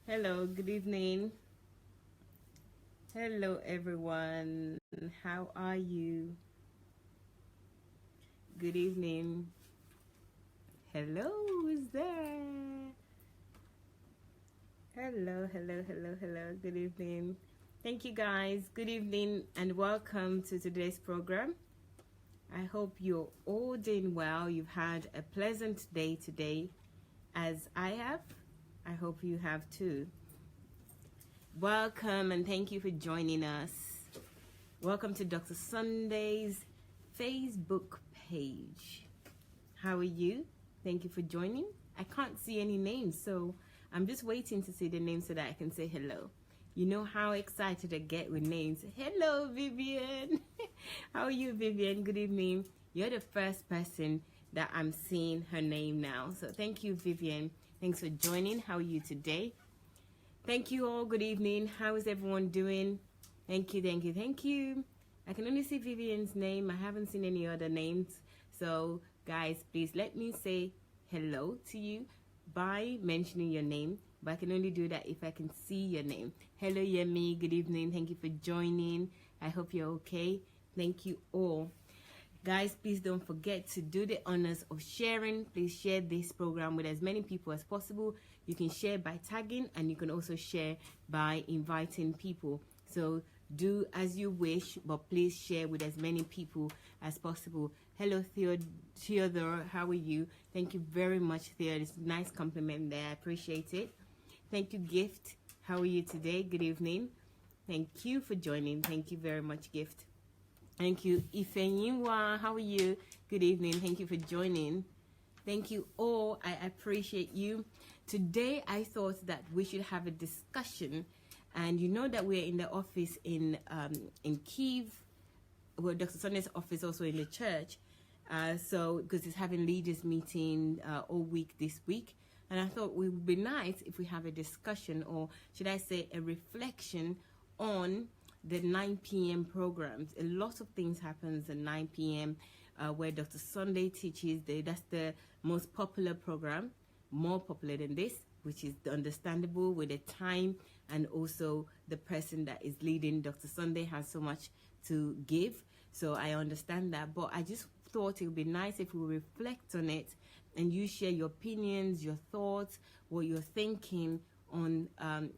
Hello, good evening. Hello, everyone. How are you? Good evening. Hello, who's there? Hello. Good evening. Thank you, guys. Good evening and welcome to today's program. I hope you're all doing well. You've had a pleasant day today, as I have. I hope you have too. Welcome and thank you for joining us. Welcome to Dr. Sunday's Facebook page. How are you? Thank you for joining. I can't see any names, so I'm just waiting to see the names so that I can say hello. You know how excited I get with names. Hello, Vivian. How are you, Vivian? Good evening. You're the first person that I'm seeing her name now. So thank you, Vivian. Thanks for joining. How are you today? Thank you all. Good evening. How is everyone doing? Thank you. I can only see Vivian's name. I haven't seen any other names. So, guys, please let me say hello to you by mentioning your name. But I can only do that if I can see your name. Hello, Yemi. Good evening. Thank you for joining. I hope you're okay. Thank you all. Guys, please don't forget to do the honors of sharing. Please share this program with as many people as possible. You can share by tagging and you can also share by inviting people. So do as you wish, but please share with as many people as possible. Hello, Theodore. How are you? Thank you very much, Theodore. It's a nice compliment there. I appreciate it. Thank you, Gift. How are you today? Good evening. Thank you for joining. Thank you very much, Gift. Thank you, Ifenyinwa. How are you? Good evening. Thank you for joining. Thank you all. I appreciate you. Today, I thought that we should have a discussion. And you know that we're in the office in Kyiv. Well, Dr. Sunday's office also in the church. So, because it's having leaders meeting all week this week. And I thought it would be nice if we have a discussion, or should I say a reflection on the 9 p.m. programs. A lot of things happens at 9 p.m. Where Dr. Sunday teaches. That's the most popular program, more popular than this, which is understandable with the time, and also the person that is leading Dr. Sunday has so much to give. So I understand that, but I just thought it would be nice if we reflect on it and you share your opinions, your thoughts, what you're thinking on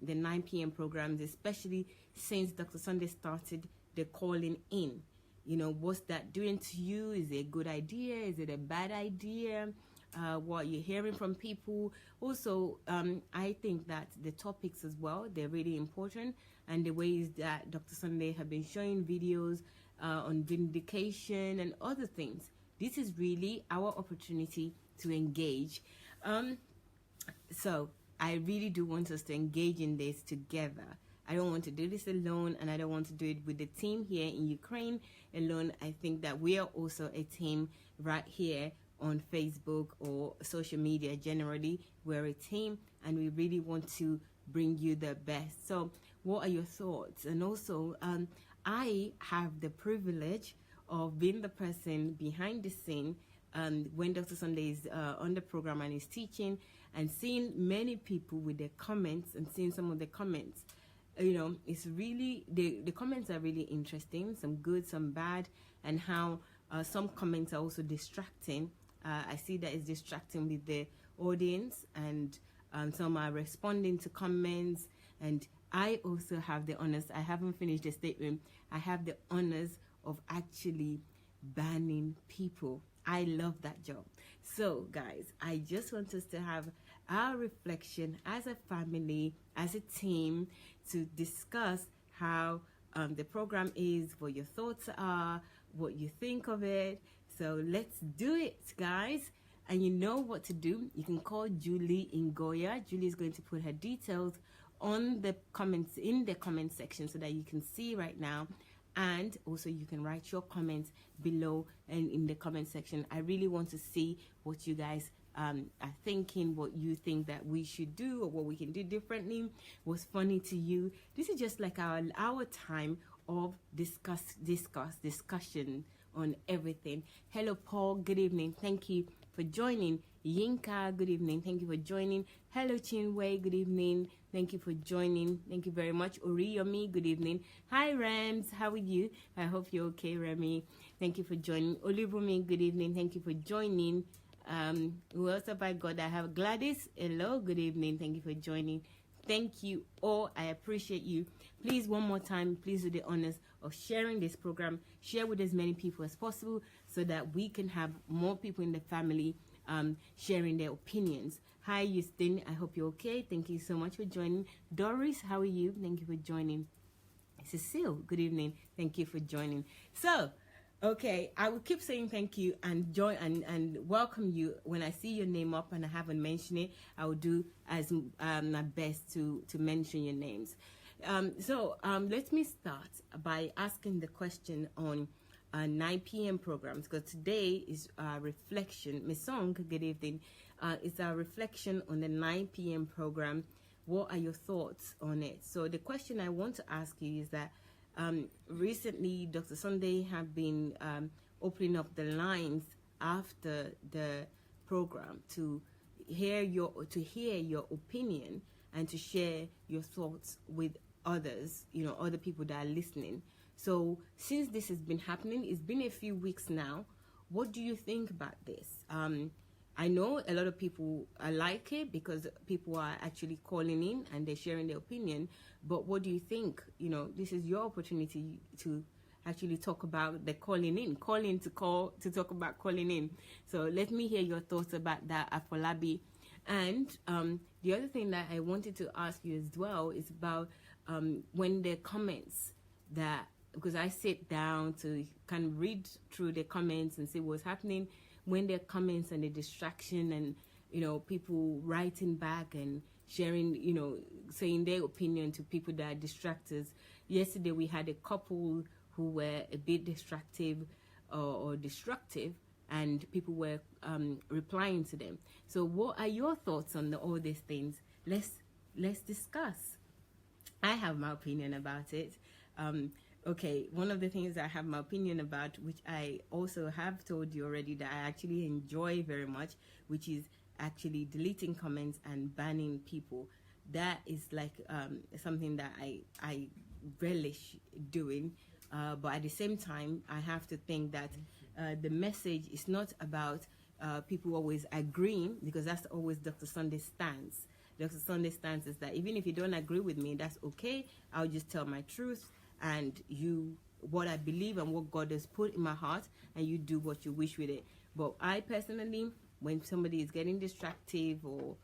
the 9 p.m. programs, especially since Dr. Sunday started the calling in. You know, what's that doing to you? Is it a good idea? Is it a bad idea? What you're hearing from people. Also, I think that the topics as well, they're really important, and the ways that Dr. Sunday have been showing videos on vindication and other things. This is really our opportunity to engage. So I really do want us to engage in this together. I don't want to do this alone, and I don't want to do it with the team here in Ukraine alone. I think that we are also a team right here on Facebook or social media generally. We're a team, and we really want to bring you the best. So what are your thoughts? And also, I have the privilege of being the person behind the scene when Dr. Sunday is on the program and is teaching, and seeing many people with their comments and seeing some of the comments. You know, it's really, the comments are really interesting, some good, some bad, and how some comments are also distracting. I see that it's distracting with the audience, and some are responding to comments. And I also have the honors, I haven't finished the statement, I have the honors of actually banning people. I love that job. So guys, I just want us to have our reflection as a family, as a team, to discuss how the program is, what your thoughts are, what you think of it. So let's do it, guys. And you know what to do. You can call Julie in Goya. Julie is going to put her details on the comments, in the comment section, so that you can see right now. And also you can write your comments below and in the comment section. I really want to see what you guys are thinking, what you think that we should do or what we can do differently, what's funny to you. This is just like our time of discussion on everything. Hello, Paul. Good evening. Thank you for joining. Yinka, good evening. Thank you for joining. Hello, Chinwe, good evening. Thank you for joining. Thank you very much. Oriyomi, good evening. Hi, Rams. How are you? I hope you're okay, Remy. Thank you for joining. Olubumi, good evening. Thank you for joining. Who else have I got? I have Gladys. Hello, good evening. Thank you for joining. Thank you all. I appreciate you. Please, one more time, please do the honors of sharing this program. Share with as many people as possible so that we can have more people in the family sharing their opinions. Hi, Houston. I hope you're okay. Thank you so much for joining. Doris, how are you? Thank you for joining. Cecile, good evening. Thank you for joining. So, okay, I will keep saying thank you and join and welcome you when I see your name up and I haven't mentioned it. I will do as my best to mention your names. Let me start by asking the question on 9 p.m. programs, because today is reflection. Miss Song, good evening. It's our reflection on the 9 p.m. program. What are your thoughts on it? So the question I want to ask you is that recently Dr. Sunday have been opening up the lines after the program to hear your opinion and to share your thoughts with others, other people that are listening. So since this has been happening, it's been a few weeks now. What do you think about this? I know a lot of people like it because people are actually calling in and they're sharing their opinion. But what do you think? This is your opportunity to actually talk about the calling in, to talk about calling in. So let me hear your thoughts about that, Afolabi. And the other thing that I wanted to ask you as well is about when the comments that, because I sit down to kind of read through the comments and see what's happening, when there are comments and the distraction and, people writing back and sharing, saying their opinion to people that are distractors. Yesterday we had a couple who were a bit distractive or destructive, and people were replying to them. So what are your thoughts on all these things? Let's discuss. I have my opinion about it. Okay, one of the things I have my opinion about, which I also have told you already that I actually enjoy very much, which is actually deleting comments and banning people. That is like something that I relish doing. But at the same time, I have to think that the message is not about people always agreeing, because that's always Dr. Sunday's stance. Dr. Sunday's stance is that even if you don't agree with me, that's okay. I'll just tell my truth and what I believe and what God has put in my heart, and you do what you wish with it. But I personally, when somebody is getting distractive or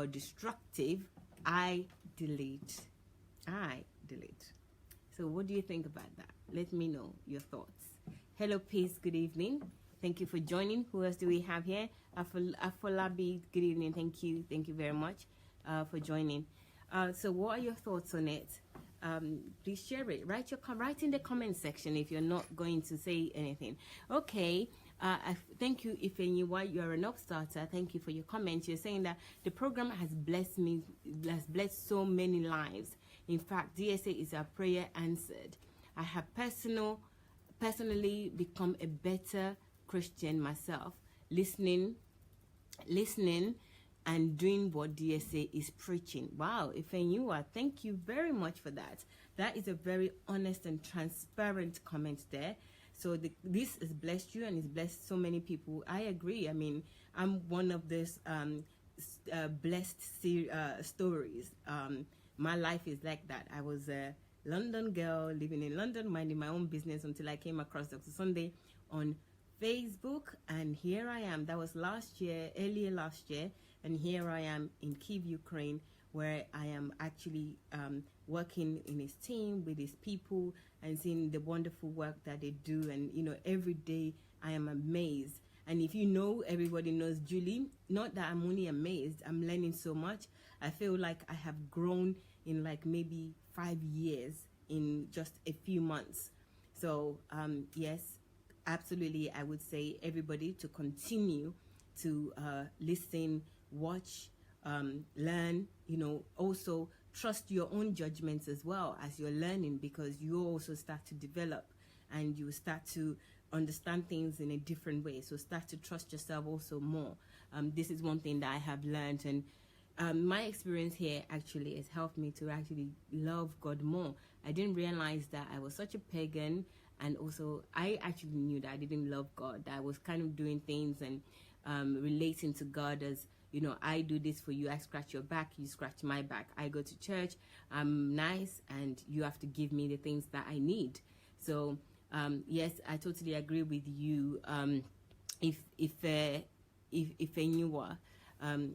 destructive, I delete. So what do you think about that? Let me know your thoughts. Hello, peace. Good evening. Thank you for joining. Who else do we have here? Afolabi, good evening. Thank you very much for joining. So what are your thoughts on it? Please share it. Write in the comment section if you're not going to say anything. Okay. Thank you, Ifeanyiwa. You are an upstarter. Thank you for your comments. You're saying that the program has blessed me, has blessed so many lives. In fact, DSA is our prayer answered. I have personally become a better Christian myself, listening and doing what DSA is preaching. Wow, Ifeanyiwa, thank you very much for that. That is a very honest and transparent comment there. So this has blessed you and it's blessed so many people. I agree. I mean, I'm one of those blessed stories. My life is like that. I was a London girl living in London, minding my own business until I came across Dr. Sunday on Facebook, and here I am. That was earlier last year, and here I am in Kyiv, Ukraine, where I am actually working in his team with his people and seeing the wonderful work that they do. And every day I am amazed. And if everybody knows Julie, not that I'm only amazed, I'm learning so much. I feel like I have grown in like maybe 5 years in just a few months. So yes, absolutely, I would say everybody to continue to listen, watch, learn, also trust your own judgments as well as you're learning, because you also start to develop and you start to understand things in a different way. So start to trust yourself also more. This is one thing that I have learned, and my experience here actually has helped me to actually love God more. I didn't realize that I was such a pagan, and also I actually knew that I didn't love God. That I was kind of doing things and relating to God as, you know, I do this for you, I scratch your back, you scratch my back. I go to church, I'm nice, and you have to give me the things that I need. So yes, I totally agree with you. If Mayowa,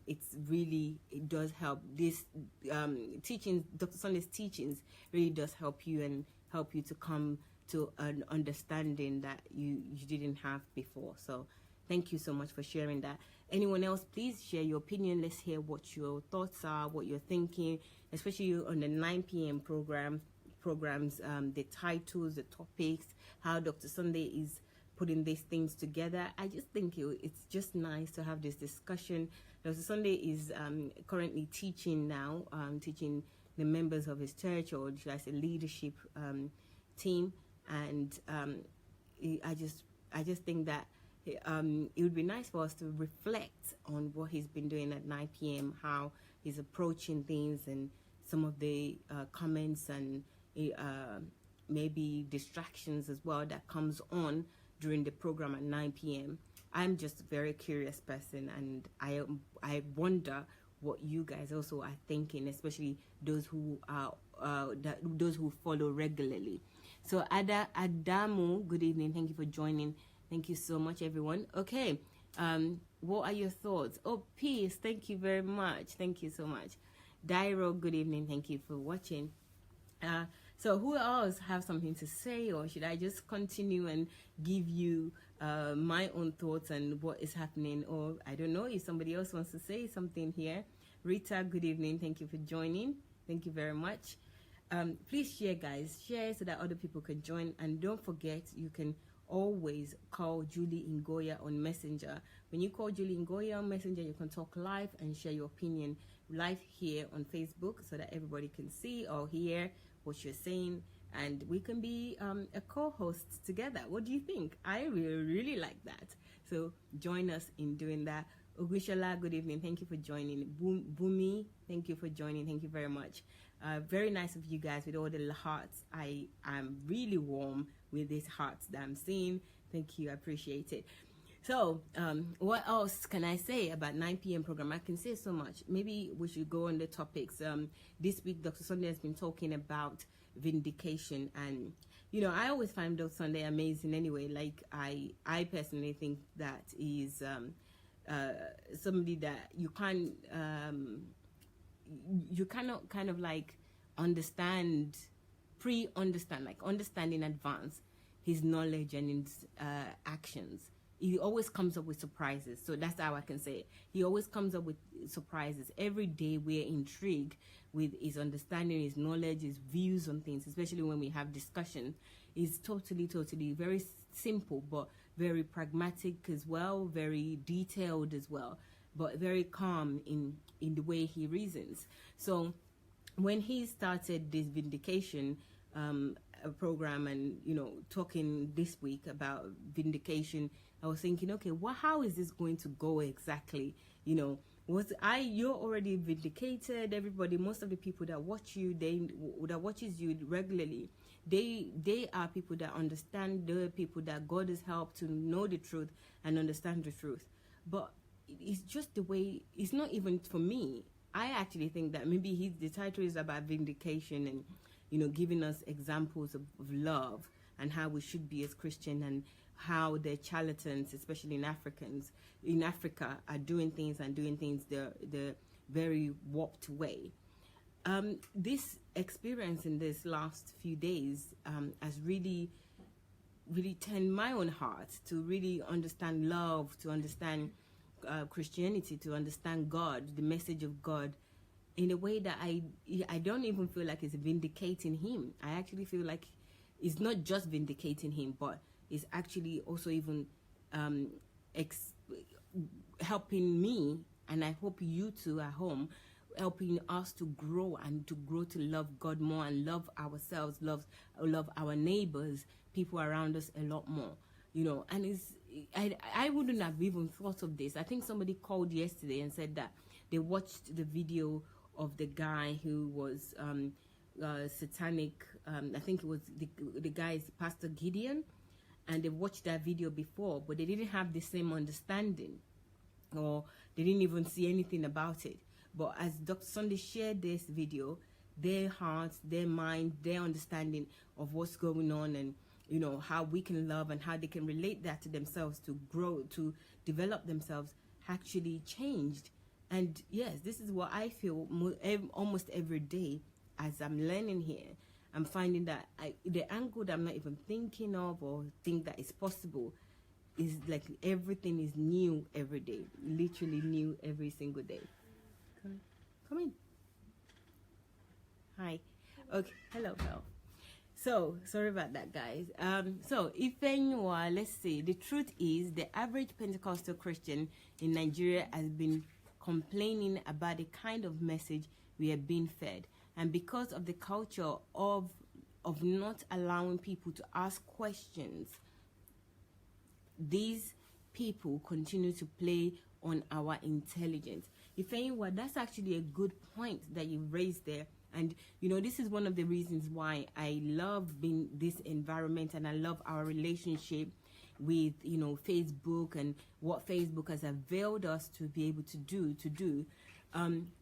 it's really, it does help. This teachings, Dr. Sunday's teachings, really does help you and help you to come to an understanding that you didn't have before. So thank you so much for sharing that. Anyone else, please share your opinion. Let's hear what your thoughts are, what you're thinking, especially on the 9 p.m. programs, the titles, the topics, how Dr. Sunday is putting these things together. I just think it's just nice to have this discussion. Dr. Sunday is currently teaching now, teaching the members of his church, or should I say leadership team, and I just think that it would be nice for us to reflect on what he's been doing at 9 p.m., how he's approaching things, and some of the comments and maybe distractions as well that comes on during the program at 9 p.m. I'm just a very curious person, and I wonder what you guys also are thinking, especially those who are those who follow regularly. So Adamu, good evening. Thank you for joining. Thank you so much, everyone. Okay, what are your thoughts? Oh, peace. Thank you very much. Thank you so much. Dairo, good evening. Thank you for watching. So who else have something to say, or should I just continue and give you my own thoughts and what is happening? Or I don't know if somebody else wants to say something here. Rita, good evening. Thank you for joining. Thank you very much. Please share, guys. Share so that other people can join. And don't forget, you can always call Julie Ngoya on Messenger. When you call Julie Ngoya on Messenger, you can talk live and share your opinion live here on Facebook so that everybody can see or hear what you're saying, and we can be a co-host together. What do you think? I really like that. So join us in doing that. Ogushala, good evening. Thank you for joining. Bumi, thank you for joining. Thank you very much. Very nice of you guys with all the hearts. I'm really warm with these hearts that I'm seeing. Thank you. I appreciate it. So what else can I say about 9 p.m. program? I can say so much. Maybe we should go on the topics. This week, Dr. Sunday has been talking about vindication. And, you know, I always find Dr. Sunday amazing anyway. Like, I personally think that he's somebody that you cannot kind of like understand, like understand in advance his knowledge and his actions. He always comes up with surprises. So that's how I can say it. He always comes up with surprises. Every day we're intrigued with his understanding, his knowledge, his views on things, especially when we have discussion. He's totally very simple, but very pragmatic as well, very detailed as well, but very calm in the way he reasons. So when he started this vindication program, and, you know, talking this week about vindication, I was thinking, okay, how is this going to go exactly? You know, you're already vindicated. Everybody, most of the people that watch you, that watches you regularly, they are people that understand. They are people that God has helped to know the truth and understand the truth. But it's just the way. It's not even for me. I actually think that maybe the title is about vindication and, you know, giving us examples of love and how we should be as Christian, and how the charlatans, especially in Africa, are doing things the very warped way. This experience in this last few days has really turned my own heart to really understand love, to understand Christianity, to understand God, the message of God, in a way that I don't even feel like it's vindicating him. I actually feel like it's not just vindicating him, but it's actually also even helping me, and I hope you too at home, helping us to grow to love God more and love ourselves, love our neighbors, people around us a lot more. you know, and I wouldn't have even thought of this. I think somebody called yesterday and said that they watched the video of the guy who was satanic. I think it was the guy is Pastor Gideon, and they watched that video before, but they didn't have the same understanding, or they didn't even see anything about it. But as Dr. Sunday shared this video, their hearts, their mind, their understanding of what's going on, and you know how we can love and how they can relate that to themselves, to grow, to develop themselves, actually changed. And yes, this is what I feel almost every day as I'm learning here. I'm finding that the angle that I'm not even thinking of or think that is possible is like everything is new every day, literally new every single day. Come in. Hi. Okay. Hello, Belle. So, sorry about that, guys. So, if anyone, let's see, the truth is the average Pentecostal Christian in Nigeria has been complaining about the kind of message we are being fed. And because of the culture of not allowing people to ask questions, these people continue to play on our intelligence. If anyone, that's actually a good point that you raised there. And you know, this is one of the reasons why I love being this environment, and I love our relationship with, you know, Facebook and what Facebook has availed us to be able to do,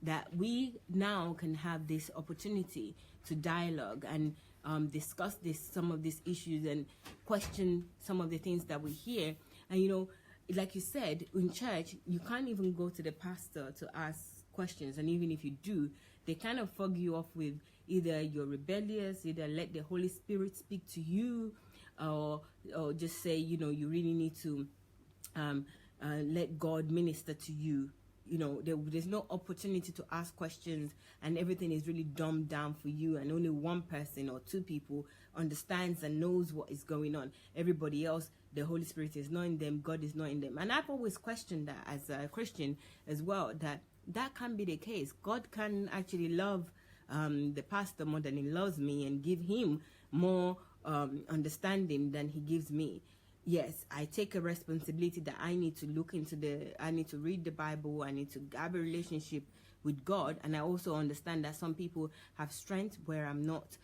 that we now can have this opportunity to dialogue and discuss some of these issues and question some of the things that we hear. And you know, like you said, in church, you can't even go to the pastor to ask questions, and even if you do, they kind of fog you off with either you're rebellious, either let the Holy Spirit speak to you, or just say, you know, you really need to let God minister to you. You know, there's no opportunity to ask questions, and everything is really dumbed down for you, and only one person or two people understands and knows what is going on. Everybody else, the Holy Spirit is not in them, God is not in them. And I've always questioned that as a Christian as well, that can be the case. God can actually love the pastor more than he loves me, and give him more understanding than he gives me. Yes, I take a responsibility that I need to look into I need to read the Bible, I need to have a relationship with God, and I also understand that some people have strength where I'm not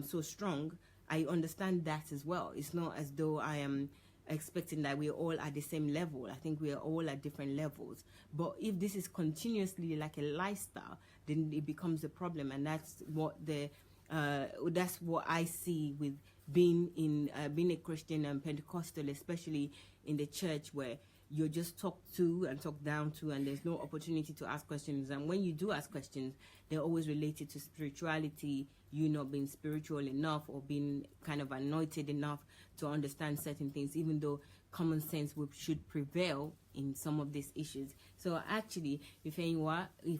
so strong. I understand that as well. It's not as though I am expecting that we're all at the same level. I think we are all at different levels. But if this is continuously like a lifestyle, then it becomes a problem, and that's what I see with being a Christian and Pentecostal, especially in the church, where you're just talked to and talked down to, and there's no opportunity to ask questions. And when you do ask questions, they're always related to spirituality, you not being spiritual enough or being kind of anointed enough to understand certain things, even though common sense should prevail in some of these issues. So actually, if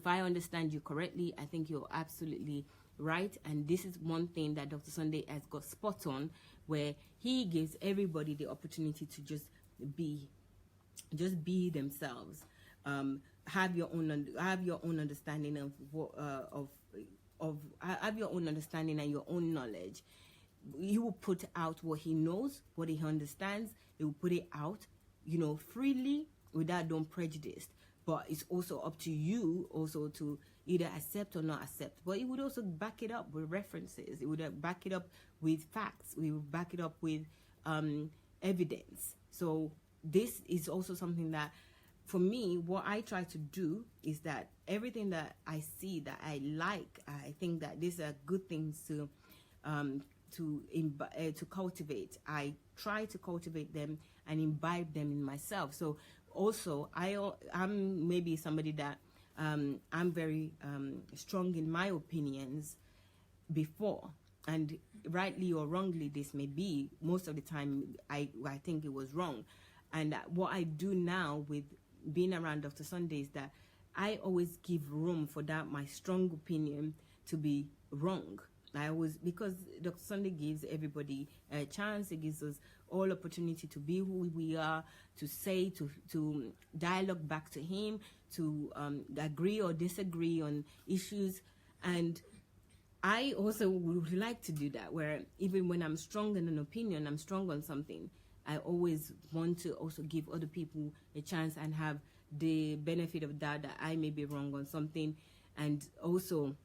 I understand you correctly, I think you're absolutely right. And this is one thing that Dr. Sunday has got spot on, where he gives everybody the opportunity to just be themselves. Have your own understanding of what have your own understanding and your own knowledge. He will put out what he knows, what he understands. He will put it out, you know, freely, without being prejudiced. But it's also up to you also to either accept or not accept. But he would also back it up with references. He would back it up with facts. We would back it up with evidence. So this is also something that, for me, what I try to do is that everything that I see that I like, I think that these are good things to cultivate. I try to cultivate them and imbibe them in myself. So also, I'm maybe somebody that I'm very strong in my opinions before, and rightly or wrongly this may be, most of the time I think it was wrong. And what I do now with being around Dr. Sunday is that I always give room for that my strong opinion to be wrong. Because Dr. Sunday gives everybody a chance. He gives us all opportunity to be who we are, to say, to dialogue back to him, to agree or disagree on issues. And I also would like to do that, where even when I'm strong in an opinion, I'm strong on something, I always want to also give other people a chance and have the benefit of that I may be wrong on something, and also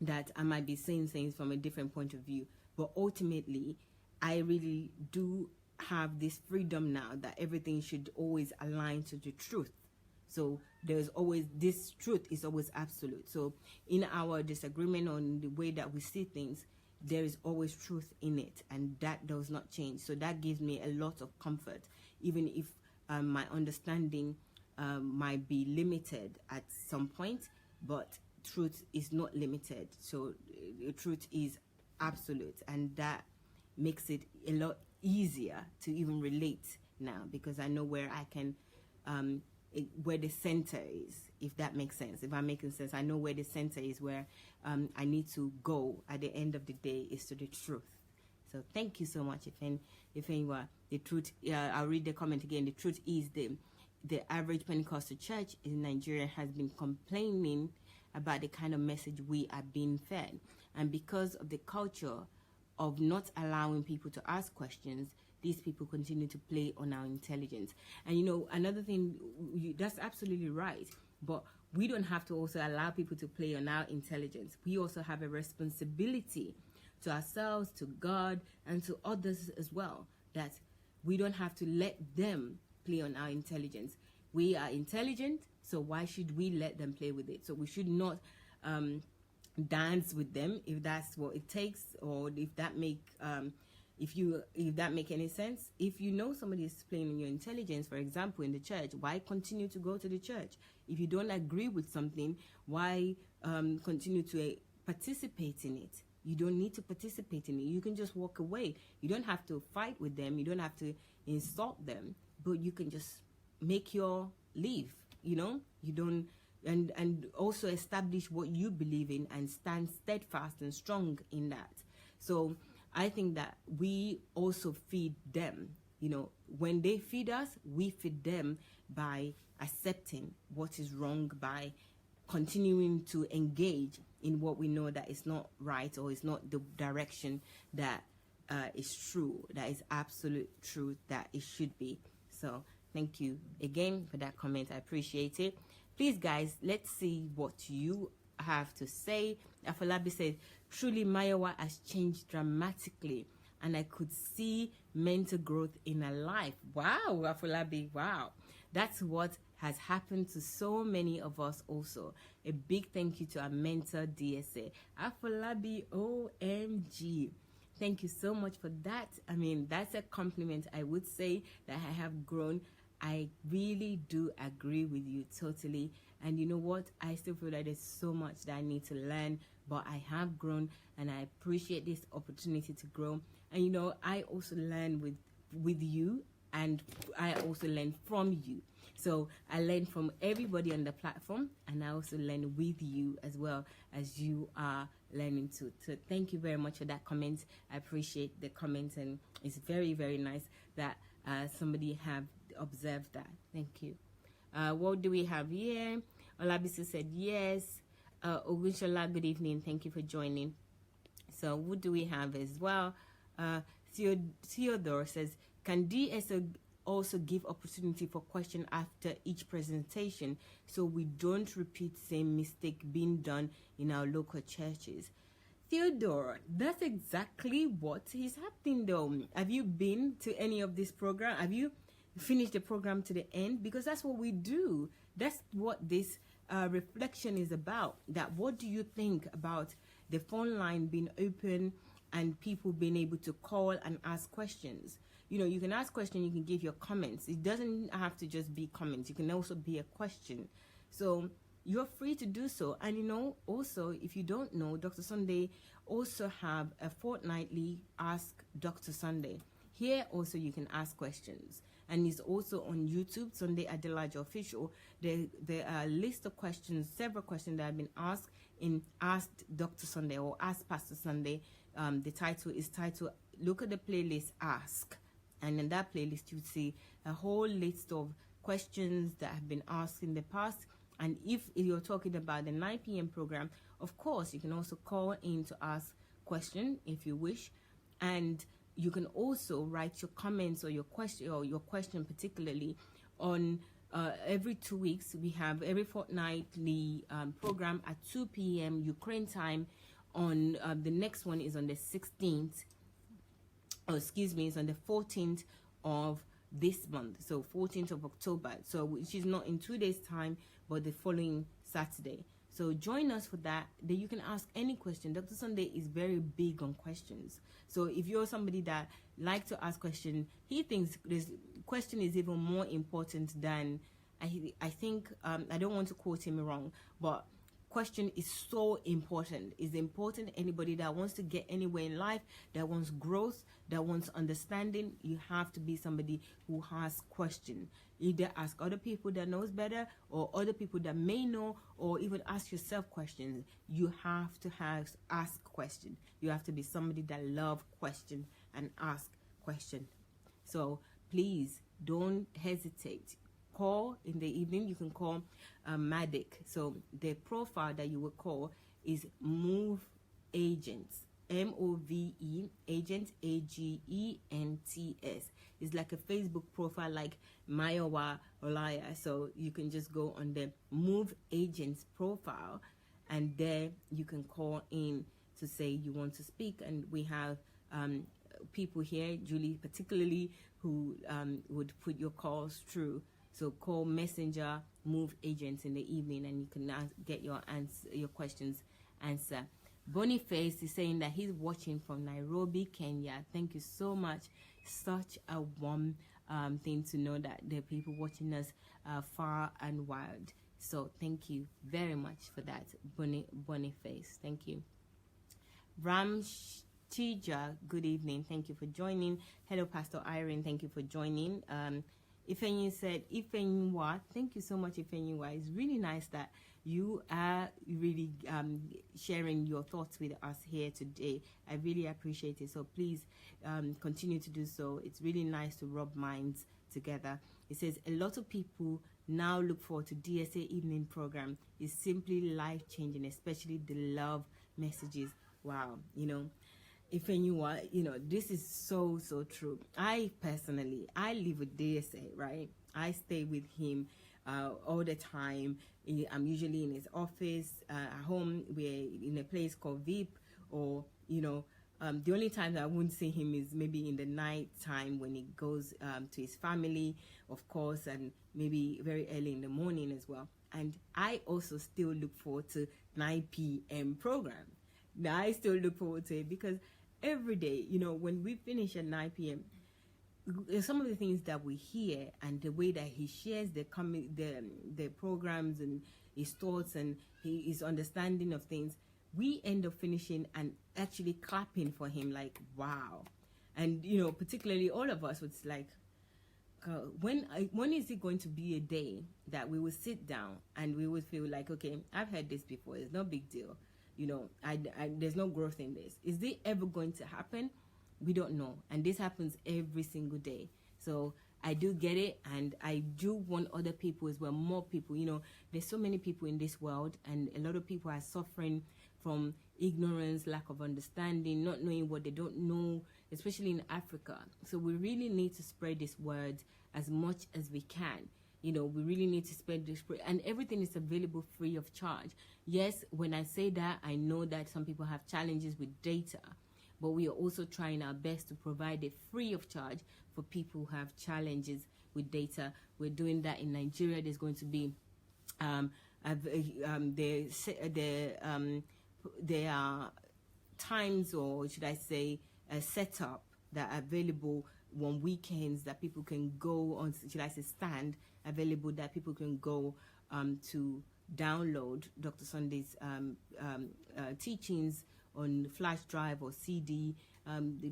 that I might be saying things from a different point of view. But ultimately, I really do have this freedom now that everything should always align to the truth. So there's always, this truth is always absolute. So in our disagreement on the way that we see things, there is always truth in it, and that does not change. So that gives me a lot of comfort, even if my understanding might be limited at some point, but truth is not limited. So truth is absolute, and that makes it a lot easier to even relate now, because I know where I can where the center is, if that makes sense. If I'm making sense, I know where the center is, where I need to go at the end of the day is to the truth. So thank you so much. If anyone, the truth, I'll read the comment again. The truth is the average Pentecostal church in Nigeria has been complaining about the kind of message we are being fed, and because of the culture of not allowing people to ask questions, these people continue to play on our intelligence. And you know, another thing, that's absolutely right, but we don't have to also allow people to play on our intelligence. We also have a responsibility to ourselves, to God, and to others as well, that we don't have to let them play on our intelligence. We are intelligent, so why should we let them play with it? So we should not dance with them, if that's what it takes, or if that make if that make any sense. If you know somebody is playing on your intelligence, for example, in the church, why continue to go to the church? If you don't agree with something, why continue to participate in it? You don't need to participate in it. You can just walk away. You don't have to fight with them. You don't have to insult them, but you can just make your leave. You know, you don't, and also establish what you believe in and stand steadfast and strong in that. So I think that we also feed them. You know, when they feed us, we feed them by accepting what is wrong, by continuing to engage in what we know that is not right, or is not the direction that is true, that is absolute truth, that it should be. So thank you again for that comment. I appreciate it. Please, guys, let's see what you have to say. Afolabi said, truly Mayowa has changed dramatically, and I could see mental growth in her life. Wow, Afolabi, wow. That's what has happened to so many of us also. A big thank you to our mentor, DSA. Afolabi, OMG. Thank you so much for that. I mean, that's a compliment. I would say that I have grown. I really do agree with you totally. And you know what? I still feel that there's so much that I need to learn, but I have grown, and I appreciate this opportunity to grow. And you know, I also learn with you, and I also learn from you. So I learn from everybody on the platform, and I also learn with you as well as you are learning too. So thank you very much for that comment. I appreciate the comment, and it's very, very nice that somebody have observed that. Thank you. What do we have here? Olabisu said yes. Ogunshola, good evening. Thank you for joining. So what do we have as well? Theodore says, can DSO also give opportunity for question after each presentation, so we don't repeat same mistake being done in our local churches? Theodore, that's exactly what is happening though. Have you been to any of this program? Have you finished the program to the end? Because that's what we do. That's what this reflection is about. That what do you think about the phone line being open and people being able to call and ask questions? You know, you can ask questions, you can give your comments. It doesn't have to just be comments. You can also be a question. So you're free to do so. And you know, also, if you don't know, Dr. Sunday also have a fortnightly Ask Dr. Sunday. Here also you can ask questions. And it's also on YouTube, Sunday Adelaja Official. There are a list of questions, several questions that have been asked in Ask Dr. Sunday or Ask Pastor Sunday. The title is titled, look at the playlist, Ask. And in that playlist, you see a whole list of questions that have been asked in the past. And if you're talking about the 9 p.m. program, of course, you can also call in to ask questions if you wish. And you can also write your comments or your question particularly on every 2 weeks. We have every fortnightly program at 2 p.m. Ukraine time. On the next one is on the 16th. Oh, excuse me, it's on the 14th of this month, so 14th of October. So which is not in 2 days time, but the following Saturday. So join us for that. Then you can ask any question. Dr. Sunday is very big on questions. So if you're somebody that likes to ask questions, he thinks this question is even more important than, I think, I don't want to quote him wrong, but question is so important. It's important. Anybody that wants to get anywhere in life, that wants growth, that wants understanding, you have to be somebody who has question. Either ask other people that knows better, or other people that may know, or even ask yourself questions. You have to ask question. You have to be somebody that love question and ask question. So please don't hesitate. Call in the evening. You can call Matic. So the profile that you will call is Move Agents, MOVE Agents, AGENTS. It's like a Facebook profile like Mayowa Olaya. So you can just go on the Move Agents profile, and there you can call in to say you want to speak. And we have people here, Julie particularly, who would put your calls through. So call Messenger Move Agents in the evening, and you can get your questions answered. Boniface is saying that he's watching from Nairobi, Kenya. Thank you so much. Such a warm thing to know that there are people watching us far and wide. So thank you very much for that, Boniface. Thank you. Tija, good evening. Thank you for joining. Hello, Pastor Irene. Thank you for joining. Ifeanyi said, Ifeanyiwa, thank you so much, Ifeanyiwa. It's really nice that you are really sharing your thoughts with us here today. I really appreciate it. So please continue to do so. It's really nice to rub minds together. It says, a lot of people now look forward to DSA evening program. It's simply life-changing, especially the love messages. Wow, this is so true. I personally, I live with DSA, right? I stay with him all the time. I'm usually in his office. At home, we're in a place called VIP, or the only time that I wouldn't see him is maybe in the night time when he goes to his family, of course, and maybe very early in the morning as well. And I also still look forward to 9 p.m. program. Now, I still look forward to it because every day, when we finish at 9 p.m., some of the things that we hear and the way that he shares the programs and his thoughts and his understanding of things, we end up finishing and actually clapping for him like, wow. And, particularly all of us, it's like, when is it going to be a day that we will sit down and we will feel like, okay, I've heard this before, it's no big deal. There's no growth in this. Is it ever going to happen? We don't know. And this happens every single day. So I do get it, and I do want other people as well, more people. There's so many people in this world, and a lot of people are suffering from ignorance, lack of understanding, not knowing what they don't know, especially in Africa. So we really need to spread this word as much as we can. We really need to spread this, and everything is available free of charge. Yes, when I say that, I know that some people have challenges with data, but we are also trying our best to provide it free of charge for people who have challenges with data. We're doing that in Nigeria. There's going to be there are times, or should I say, a setup that are available on weekends that people can go on, should I say, stand available that people can go to download Dr. Sunday's teachings on flash drive or CD.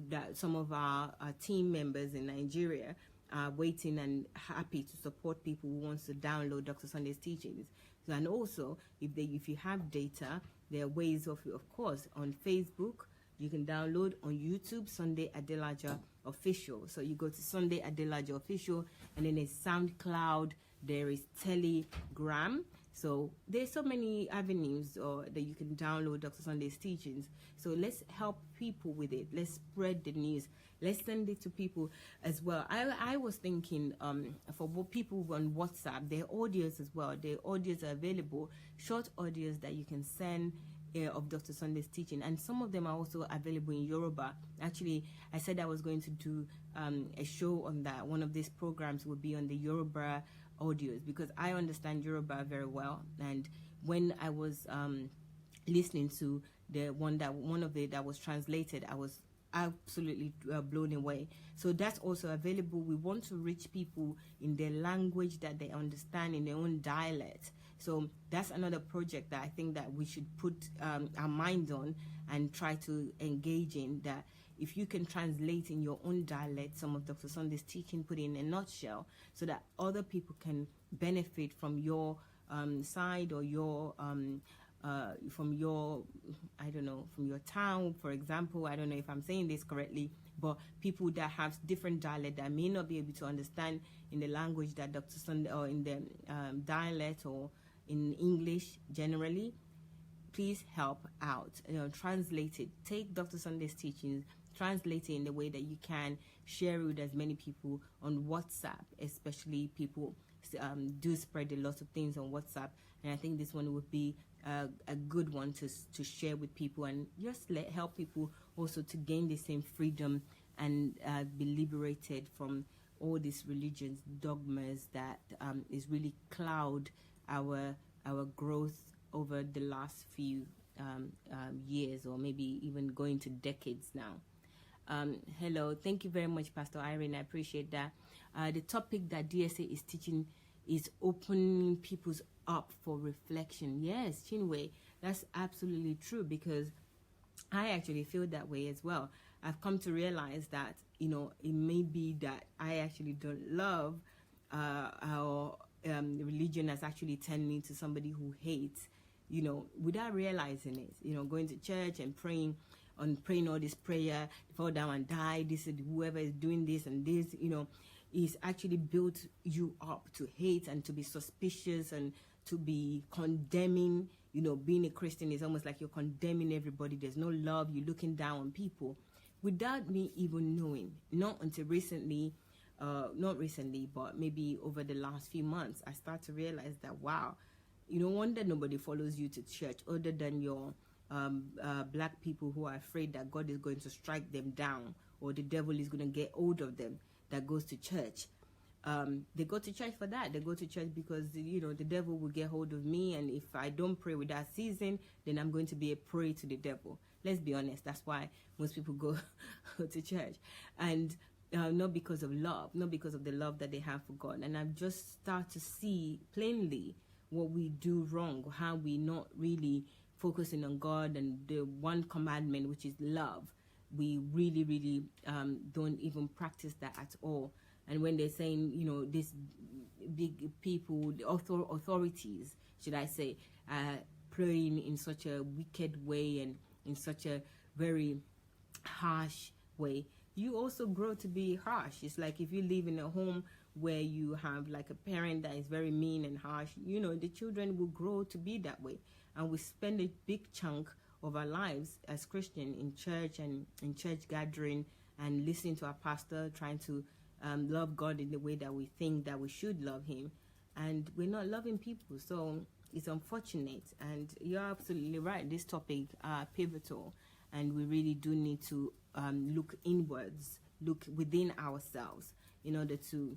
That some of our team members in Nigeria are waiting and happy to support people who wants to download Dr. Sunday's teachings. So, and also, if you have data, there are ways of course, on Facebook. You can download on YouTube, Sunday Adelaja Official. So you go to Sunday Adelaja Official, and then there's SoundCloud, there is Telegram. So there's so many avenues that you can download Dr. Sunday's teachings. So let's help people with it. Let's spread the news. Let's send it to people as well. I was thinking for people on WhatsApp, their audios as well. Their audios are available, short audios that you can send of Dr. Sunday's teaching, and some of them are also available in Yoruba. Actually, I said I was going to do a show on that. One of these programs would be on the Yoruba audios, because I understand Yoruba very well, and when I was listening to the one that was translated, I was absolutely blown away. So that's also available. We want to reach people in their language that they understand, in their own dialect. So that's another project that I think that we should put our mind on and try to engage in, that if you can translate in your own dialect some of Dr. Sunday's teaching, put in a nutshell, so that other people can benefit from your side, or your from your, I don't know, from your town, for example. I don't know if I'm saying this correctly, but people that have different dialect that may not be able to understand in the language that Dr. Sunday, or in the dialect, or in English generally, please help out. Translate it. Take Dr. Sunday's teachings, translate it in the way that you can, share it with as many people on WhatsApp. Especially people do spread a lot of things on WhatsApp, and I think this one would be a good one to share with people, and just help people also to gain the same freedom and be liberated from all these religious dogmas that is really cloud our growth over the last few years, or maybe even going to decades now. Hello, thank you very much, Pastor Irene. I appreciate that. The topic that DSA is teaching is opening people's up for reflection. Yes, Chinwe, that's absolutely true, because I actually feel that way as well. I've come to realize that, it may be that I actually don't love our religion has actually turned me into somebody who hates, without realizing it. Going to church and praying all this prayer, fall down and die, this is whoever is doing this and this, is actually built you up to hate and to be suspicious and to be condemning. Being a Christian is almost like you're condemning everybody. There's no love. You're looking down on people without me even knowing. Not until recently, not recently, but maybe over the last few months, I start to realize that, wow, no wonder nobody follows you to church other than your black people who are afraid that God is going to strike them down, or the devil is going to get hold of them, that goes to church. They go to church for that. They go to church because, the devil will get hold of me, and if I don't pray with that season, then I'm going to be a prey to the devil. Let's be honest. That's why most people go to church. And not because of love, not because of the love that they have for God. And I've just started to see plainly what we do wrong, how we not really focusing on God and the one commandment, which is love. We really, really don't even practice that at all. And when they're saying, these big people, the authorities, should I say, praying in such a wicked way and in such a very harsh way, you also grow to be harsh. It's like if you live in a home where you have like a parent that is very mean and harsh, the children will grow to be that way. And we spend a big chunk of our lives as Christian in church and in church gathering and listening to our pastor, trying to love God in the way that we think that we should love him, and we're not loving people. So it's unfortunate, and you're absolutely right. This topic are pivotal, and we really do need to look inwards, look within ourselves in order to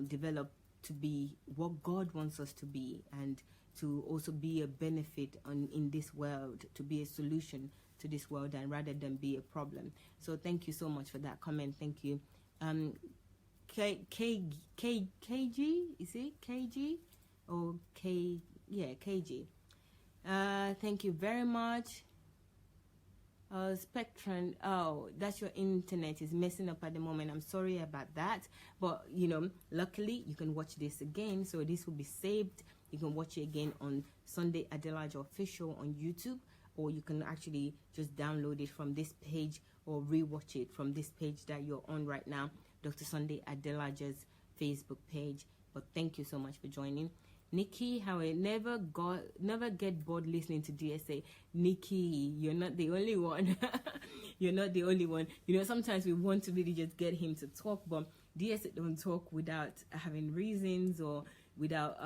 develop to be what God wants us to be, and to also be a benefit in this world, to be a solution to this world, and rather than be a problem. So thank you so much for that comment. Thank you. KG, is it KG or K? Yeah, KG. Thank you very much. Spectrum. Oh, that's your internet is messing up at the moment. I'm sorry about that, but luckily you can watch this again. So this will be saved. You can watch it again on Sunday Adelaja Official on YouTube, or you can actually just download it from this page or rewatch it from this page that you're on right now, Dr. Sunday Adelaja's Facebook page. But thank you so much for joining. Nikki, how I never get bored listening to DSA. Nikki, you're not the only one. You're not the only one. You know, sometimes we want to really just get him to talk, but DSA don't talk without having reasons or without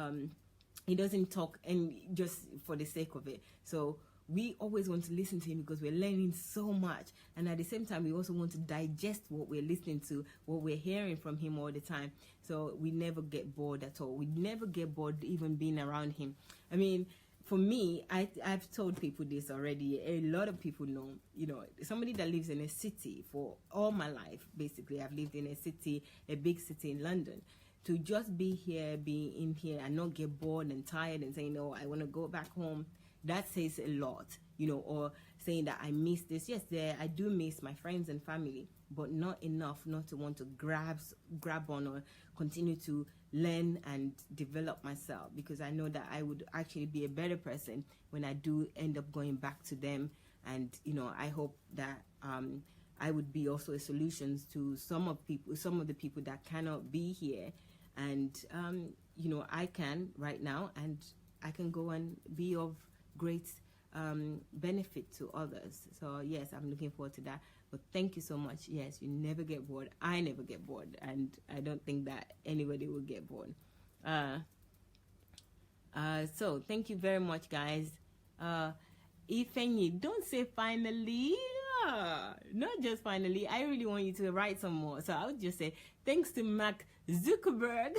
he doesn't talk and just for the sake of it. So we always want to listen to him because we're learning so much, and at the same time we also want to digest what we're listening to, what we're hearing from him all the time. So we never get bored at all. We never get bored even being around him. I mean, for me, I've told people this already. A lot of people know, you know, somebody that lives in a city for all my life. Basically, I've lived in a city, a big city in London. To just be here, be in here, and not get bored and tired and saying, "Oh, I want to go back home," that says a lot, you know. Or saying that I miss this. Yes, I do miss my friends and family, but not enough not to want to grab on or continue to learn and develop myself, because I know that I would actually be a better person when I do end up going back to them. And you know, I hope that I would be also a solution to some of the people that cannot be here, and you know, I can right now, and I can go and be of great benefit to others. So yes, I'm looking forward to that. But thank you so much. Yes, you never get bored. I never get bored, and I don't think that anybody will get bored. So thank you very much, guys. Ifenyi, don't say finally. Not just finally. I really want you to write some more. So I would just say thanks to Mark Zuckerberg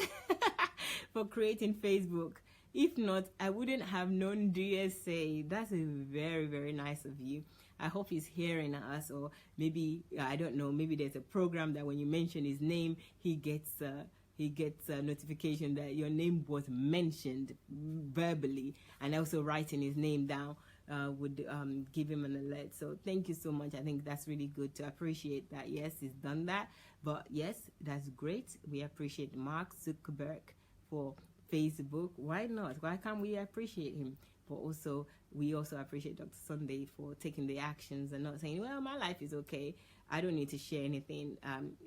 for creating Facebook. If not, I wouldn't have known DSA. That's a very, very nice of you. I hope he's hearing us, or maybe, I don't know, maybe there's a program that when you mention his name, he gets a notification that your name was mentioned verbally, and also writing his name down would give him an alert. So thank you so much. I think that's really good to appreciate that. Yes, he's done that. But yes, that's great. We appreciate Mark Zuckerberg for Facebook. Why not? Why can't we appreciate him? But also, we also appreciate Dr. Sunday for taking the actions and not saying, well, my life is okay, I don't need to share anything,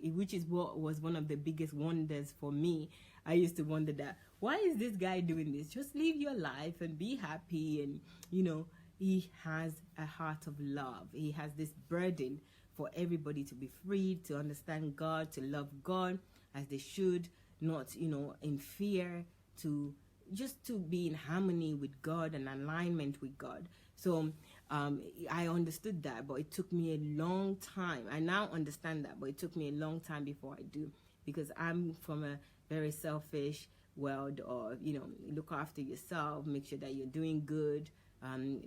which is what was one of the biggest wonders for me. I used to wonder that, why is this guy doing this? Just live your life and be happy. And, you know, he has a heart of love. He has this burden for everybody to be free, to understand God, to love God as they should, not, you know, in fear, to just to be in harmony with God and alignment with God. So I understood that, but it took me a long time. I now understand that, but it took me a long time before I do, because I'm from a very selfish world of, you know, look after yourself, make sure that you're doing good,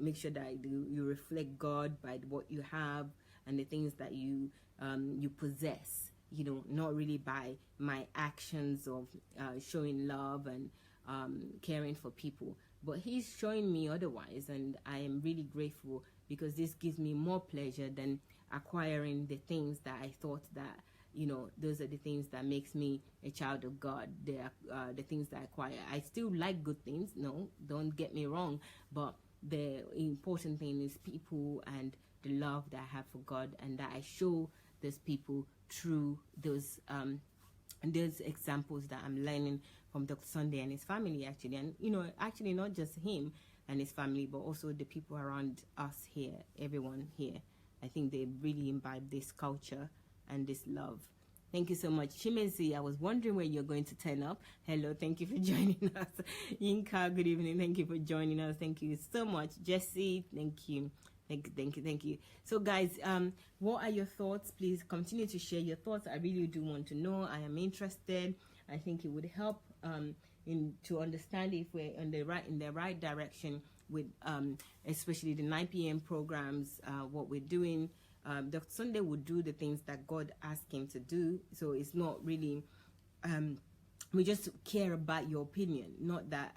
make sure that you reflect God by what you have and the things that you possess, you know, not really by my actions of showing love and caring for people. But he's showing me otherwise, and I am really grateful, because this gives me more pleasure than acquiring the things that I thought that, you know, those are the things that makes me a child of God. The things that I acquire. I still like good things, no, don't get me wrong, but the important thing is people and the love that I have for God, and that I show those people through those examples that I'm learning from Dr. Sunday and his family, actually. And, you know, actually not just him and his family, but also the people around us here, everyone here. I think they really imbibe this culture and this love. Thank you so much. Chimezi, I was wondering where you're going to turn up. Hello, thank you for joining us. Yinka, good evening. Thank you for joining us. Thank you so much. Jesse, thank you. Thank you. So guys, what are your thoughts? Please continue to share your thoughts. I really do want to know. I am interested. I think it would help to understand if we're in the right direction with especially the 9 p.m. programs, what we're doing. Dr. Sunday would do the things that God asked him to do. So it's not really, we just care about your opinion, not that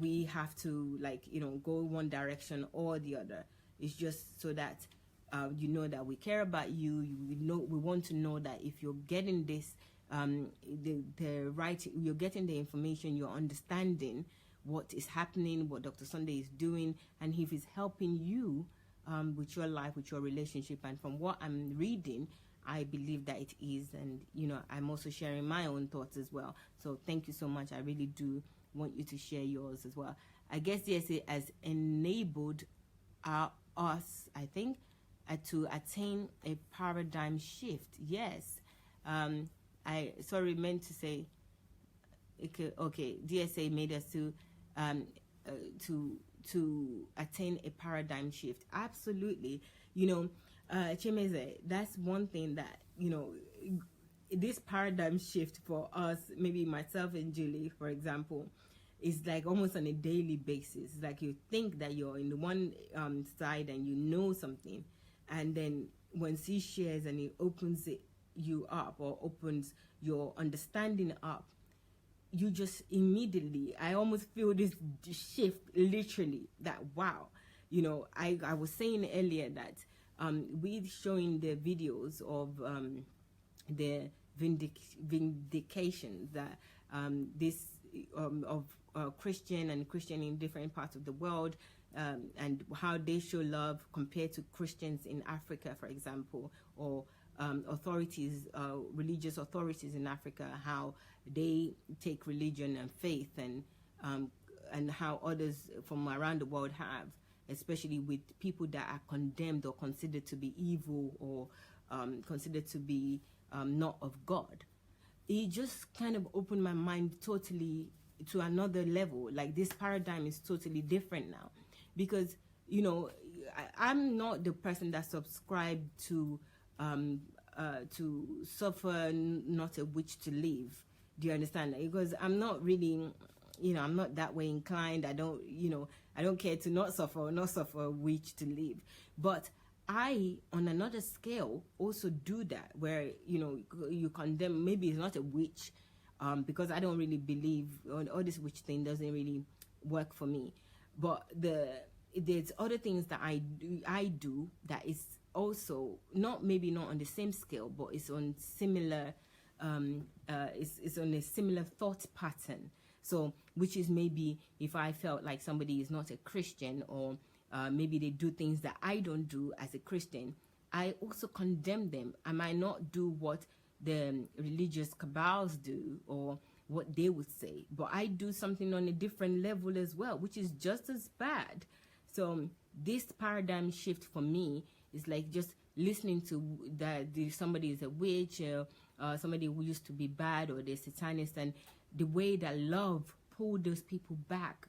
we have to, like, you know, go one direction or the other. It's just so that you know that we care about you. We want to know that if you're getting this, the right, you're getting the information, you're understanding what is happening, what Dr. Sunday is doing, and if he's helping you with your life, with your relationship. And from what I'm reading, I believe that it is. And, I'm also sharing my own thoughts as well. So thank you so much. I really do want you to share yours as well. I guess DSA has enabled us, I think, to attain a paradigm shift. Yes. I meant to say, okay, DSA made us to attain a paradigm shift. Absolutely. Chimeze, that's one thing that, this paradigm shift for us, maybe myself and Julie, for example, is like almost on a daily basis. Like you think that you're in the one side and you know something, and then when she shares and it opens you up, or opens your understanding up, you just immediately, I almost feel this shift, literally, that wow. I was saying earlier that we're showing the videos of the vindication that this of Christian in different parts of the world, and how they show love compared to Christians in Africa, for example, or authorities, religious authorities in Africa, how they take religion and faith, and how others from around the world have, especially with people that are condemned or considered to be evil, or considered to be not of God. It just kind of opened my mind totally to another level. Like, this paradigm is totally different now, because I'm not the person that subscribed to suffer not a witch to live. Do you understand? Because I'm not really, I'm not that way inclined. I don't care to not suffer a witch to live. But I, on another scale, also do that, where you condemn. Maybe it's not a witch, because I don't really believe all this witch thing doesn't really work for me. But there's other things that I do that is also maybe not on the same scale, but it's on similar. It's on a similar thought pattern. So, which is maybe if I felt like somebody is not a Christian, or maybe they do things that I don't do as a Christian, I also condemn them. I might not do what the religious cabals do or what they would say, but I do something on a different level as well, which is just as bad. So this paradigm shift for me is like just listening to that somebody is a witch, somebody who used to be bad, or they're satanist, and the way that love pulled those people back,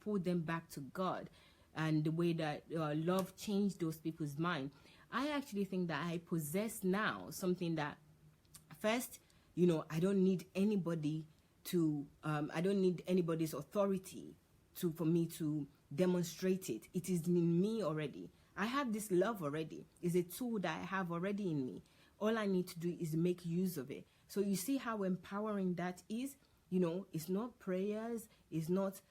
pulled them back to God, and the way that love changed those people's mind. I actually think that I possess now something that, first, I don't need anybody to, I don't need anybody's authority for me to demonstrate it. It is in me already. I have this love already. It's a tool that I have already in me. All I need to do is make use of it. So you see how empowering that is. It's not prayers. It's not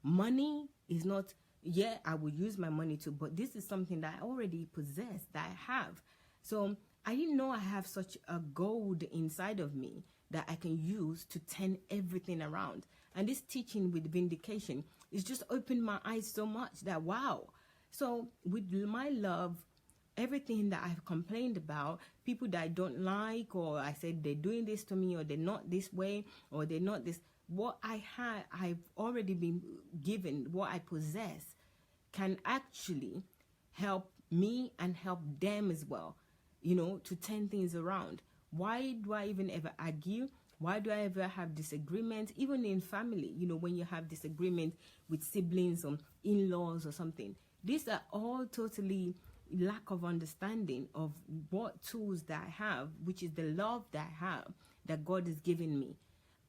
money. It's not. Yeah, I will use my money too, but this is something that I already possess, that I have. So I didn't know I have such a gold inside of me that I can use to turn everything around. And this teaching with vindication is just opened my eyes so much that, wow. So with my love, everything that I've complained about, people that I don't like, or I said they're doing this to me, or they're not this way, or they're not this, what I've already been given, what I possess, can actually help me and help them as well, to turn things around. Why do I even ever argue? Why do I ever have disagreements? Even in family, when you have disagreement with siblings or in-laws or something, these are all totally lack of understanding of what tools that I have, which is the love that I have, that God has given me.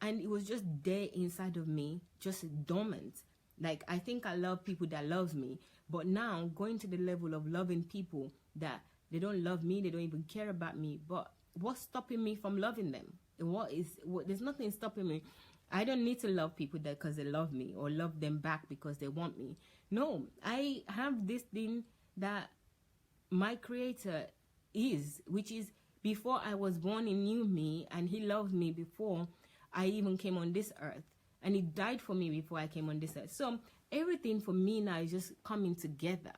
And it was just there inside of me, just dormant. Like, I think I love people that love me, but now going to the level of loving people that they don't love me, they don't even care about me. But what's stopping me from loving them? There's nothing stopping me. I don't need to love people because they love me, or love them back because they want me. No, I have this thing that my Creator is, which is, before I was born, He knew me, and He loved me before I even came on this earth. And He died for me before I came on this earth. So everything for me now is just coming together.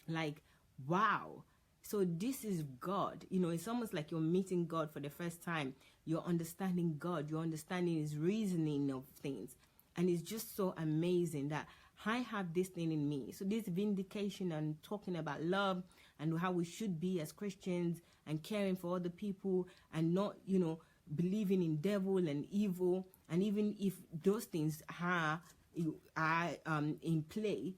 Like, wow. So this is God. You know, it's almost like you're meeting God for the first time. You're understanding God. You're understanding his reasoning of things. And it's just so amazing that I have this thing in me. So this vindication and talking about love and how we should be as Christians and caring for other people and not, you know, believing in devil and evil. And even if those things are in play,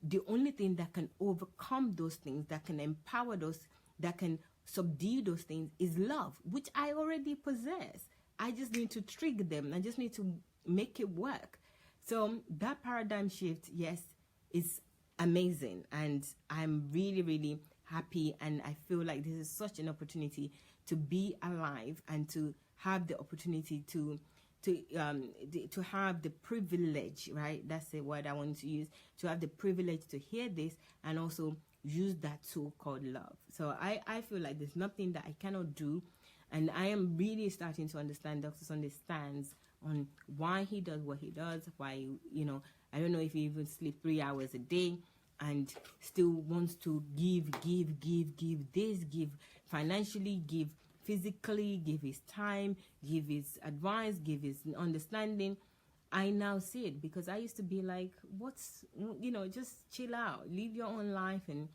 the only thing that can overcome those things, that can empower those, that can subdue those things is love, which I already possess. I just need to trigger them. I just need to make it work. So that paradigm shift, yes, is amazing. And I'm really, really happy. And I feel like this is such an opportunity to be alive and to have the opportunity to have the privilege, right? That's the word I want to use, to have the privilege to hear this and also use that tool called love. So I feel like there's nothing that I cannot do. And I am really starting to understand Dr. Sunday's stance on why he does what he does, why, you know, I don't know if he even sleeps 3 hours a day and still wants to give this, give financially, give physically, give his time, give his advice, give his understanding. I now see it, because I used to be like, what's, you know, just chill out, live your own life and,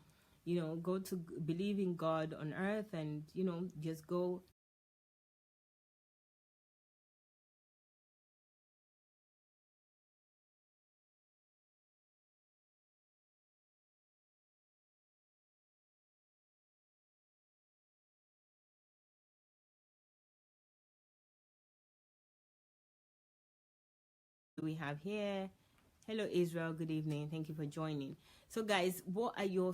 you know, go to believe in God on earth and, you know, just go. We have here, hello Israel, good evening, thank you for joining. So guys, what are your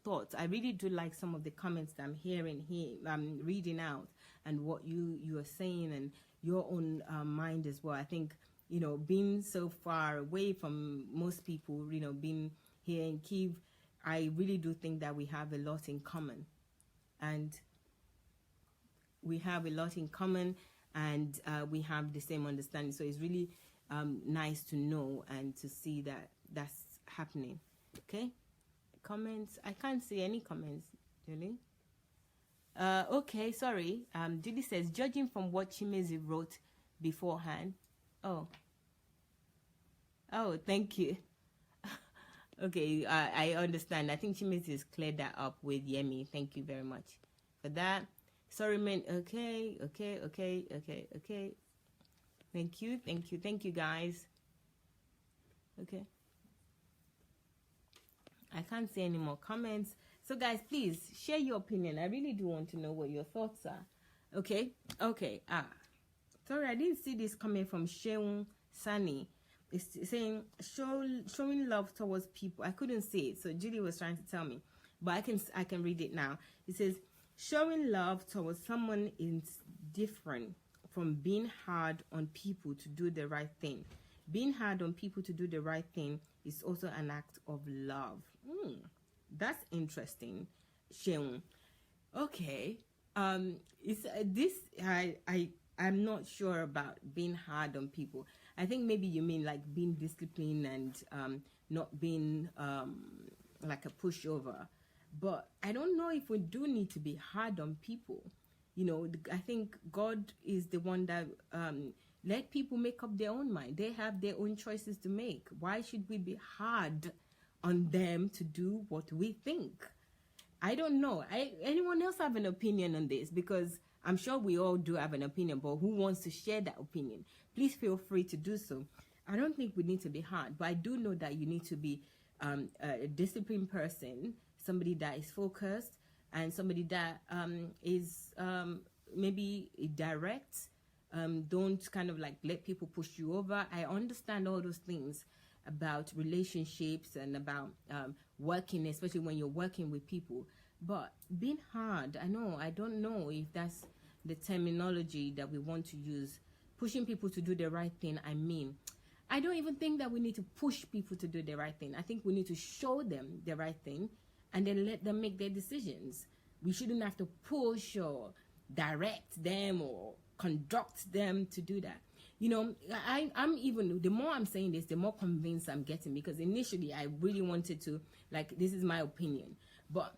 thoughts? I really do like some of the comments that I'm hearing here, I'm reading out, and what you are saying and your own mind as well. I think, you know, being so far away from most people, you know, being here in Kyiv, I really do think that we have a lot in common, and we have a lot in common, and we have the same understanding. So it's really nice to know and to see that that's happening. Okay, comments, I can't see any comments, Julie. Okay, sorry. Julie says, judging from what Chimezi wrote beforehand. Oh, thank you. Okay, I understand. I think Chimezi has cleared that up with Yemi. Thank you very much for that. Sorry, man. Okay. Thank you, guys. Okay. I can't see any more comments. So, guys, please share your opinion. I really do want to know what your thoughts are. Okay. Sorry, I didn't see this coming from Sheung Sani. It's saying showing love towards people. I couldn't see it, so Julie was trying to tell me, but I can read it now. It says, showing love towards someone is different from being hard on people to do the right thing. Being hard on people to do the right thing is also an act of love. That's interesting, Sheung. Okay. It's this. I'm not sure about being hard on people. I think maybe you mean like being disciplined and not being like a pushover. But I don't know if we do need to be hard on people. You know, I think God is the one that let people make up their own mind. They have their own choices to make. Why should we be hard on them to do what we think? I don't know. Anyone else have an opinion on this? Because I'm sure we all do have an opinion, but who wants to share that opinion? Please feel free to do so. I don't think we need to be hard, but I do know that you need to be a disciplined person, somebody that is focused, and somebody that is maybe direct. Don't kind of like let people push you over. I understand all those things about relationships and about working, especially when you're working with people. But being hard, I don't know if that's the terminology that we want to use. Pushing people to do the right thing, I don't even think that we need to push people to do the right thing. I think we need to show them the right thing and then let them make their decisions. We shouldn't have to push or direct them or conduct them to do that. You know, I'm even, the more I'm saying this, the more convinced I'm getting, because initially I really wanted to, like, this is my opinion. But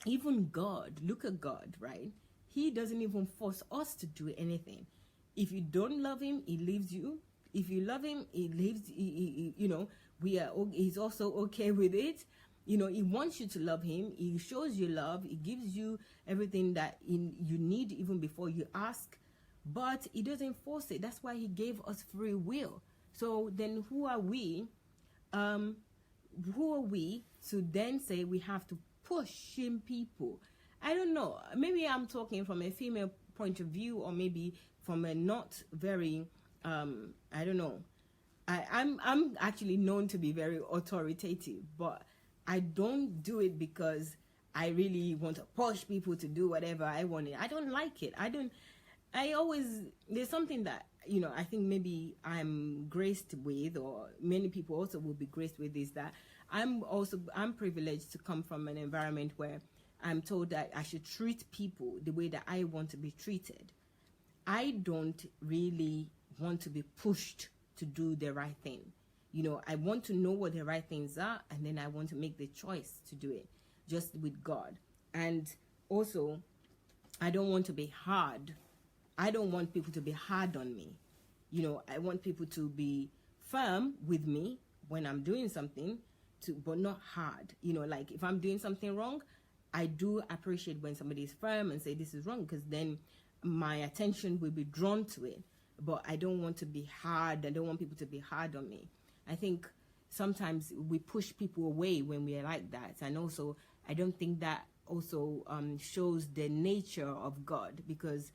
even God, look at God, right? He doesn't even force us to do anything. If you don't love him, he leaves you. If you love him, he leaves. He's also okay with it. He wants you to love him. He shows you love. He gives you everything that you need even before you ask. But he doesn't force it. That's why he gave us free will. So then who are we? Who are we to then say we have to push in people? I don't know. Maybe I'm talking from a female point of view, or maybe from a not very, I don't know. I'm actually known to be very authoritative, but I don't do it because I really want to push people to do whatever I want. I don't like it. There's something that, I think maybe I'm graced with, or many people also will be graced with, is that I'm privileged to come from an environment where I'm told that I should treat people the way that I want to be treated. I don't really want to be pushed to do the right thing. I want to know what the right things are, and then I want to make the choice to do it, just with God. And also, I don't want to be hard. I don't want people to be hard on me. I want people to be firm with me when I'm doing something, but not hard. Like if I'm doing something wrong, I do appreciate when somebody is firm and say this is wrong, because then my attention will be drawn to it. But I don't want to be hard. I don't want people to be hard on me. I think sometimes we push people away when we are like that. And also, I don't think that also shows the nature of God, because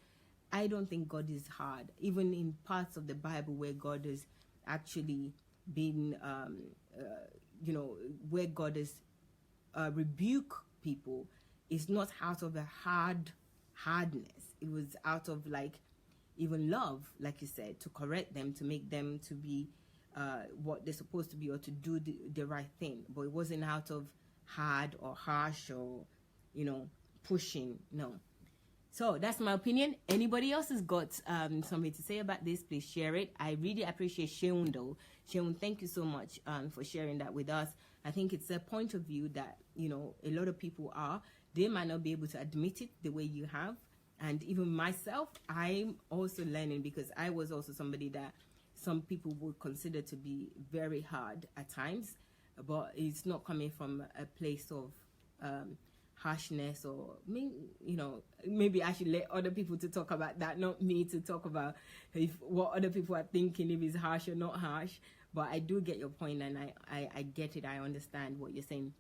I don't think God is hard. Even in parts of the Bible where God has actually been, where God has rebuked people, it's not out of a hardness. It was out of even love, like you said, to correct them, to make them to be what they're supposed to be, or to do the right thing. But it wasn't out of hard or harsh or pushing. No. So that's my opinion. Anybody else has got something to say about this, please share it. I really appreciate Sheun though. Sheun, thank you so much for sharing that with us. I think it's a point of view that a lot of people they might not be able to admit it the way you have. And even myself, I'm also learning, because I was also somebody that some people would consider to be very hard at times, but it's not coming from a place of harshness, or maybe I should let other people to talk about that, not me to talk about what other people are thinking, if it's harsh or not harsh. But I do get your point, and I get it. I understand what you're saying.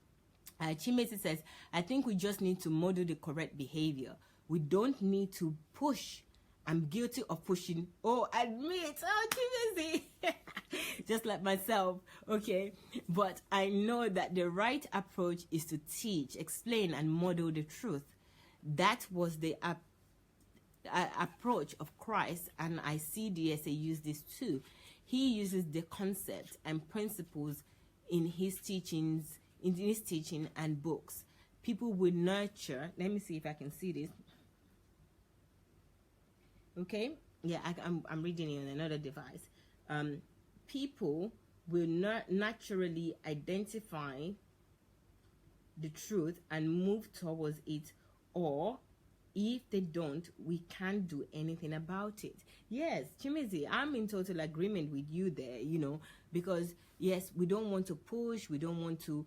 Chimesi says, I think we just need to model the correct behavior. We don't need to push. I'm guilty of pushing. Oh, admit. Oh, Chimesi. Just like myself. Okay. But I know that the right approach is to teach, explain, and model the truth. That was the approach of Christ, and I see DSA use this too. He uses the concepts and principles in his teaching and books. People will nurture. Let me see if I can see this. Okay, yeah, I'm reading it on another device. People will naturally identify the truth and move towards it, or if they don't, we can't do anything about it. Yes, Chimezi, I'm in total agreement with you there, because yes, we don't want to push, we don't want to,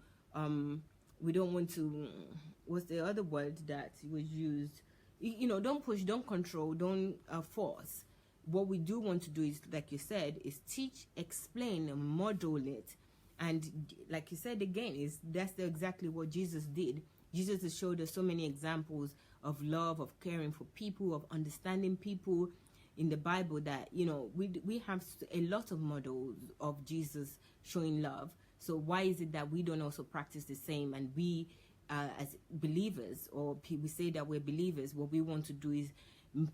what's the other word that was used? Don't push, don't control, don't force. What we do want to do is, like you said, is teach, explain, and model it. And like you said again, that's exactly what Jesus did. Jesus has showed us so many examples of love, of caring for people, of understanding people in the Bible, that, we have a lot of models of Jesus showing love. So why is it that we don't also practice the same? And we, as believers, or we say that we're believers, what we want to do is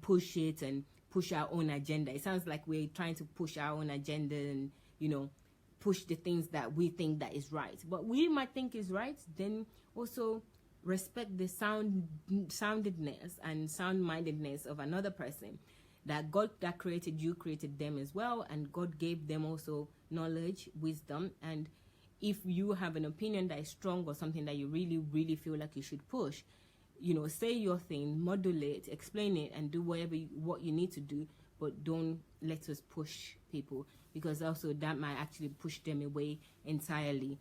push it and push our own agenda. It sounds like we're trying to push our own agenda and, push the things that we think that is right. But we might think is right, then also respect the soundedness and sound-mindedness of another person. That God that created you created them as well, and God gave them also knowledge, wisdom. And if you have an opinion that is strong, or something that you really, really feel like you should push, say your thing, modulate, explain it, and do what you need to do, but don't let us push people, because also that might actually push them away entirely,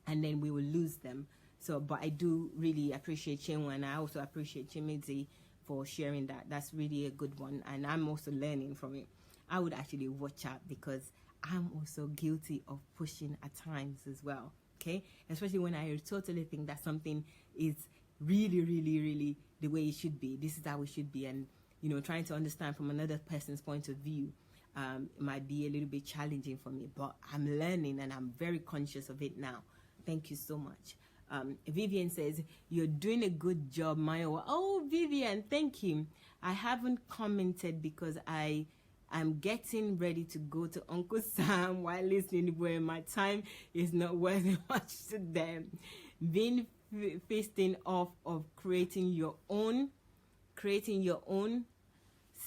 and then we will lose them. So, but I do really appreciate Chinwe, and I also appreciate Chimezi for sharing that. That's really a good one, and I'm also learning from it. I would actually watch out, because I'm also guilty of pushing at times as well, okay? Especially when I totally think that something is really, really, really the way it should be. This is how it should be, and trying to understand from another person's point of view might be a little bit challenging for me, but I'm learning and I'm very conscious of it now. Thank you so much. Vivian says, you're doing a good job, Mayowa. Oh, Vivian, thank you. I haven't commented because I'm getting ready to go to Uncle Sam while listening, where my time is not worth much to them. Being feasting off of creating your own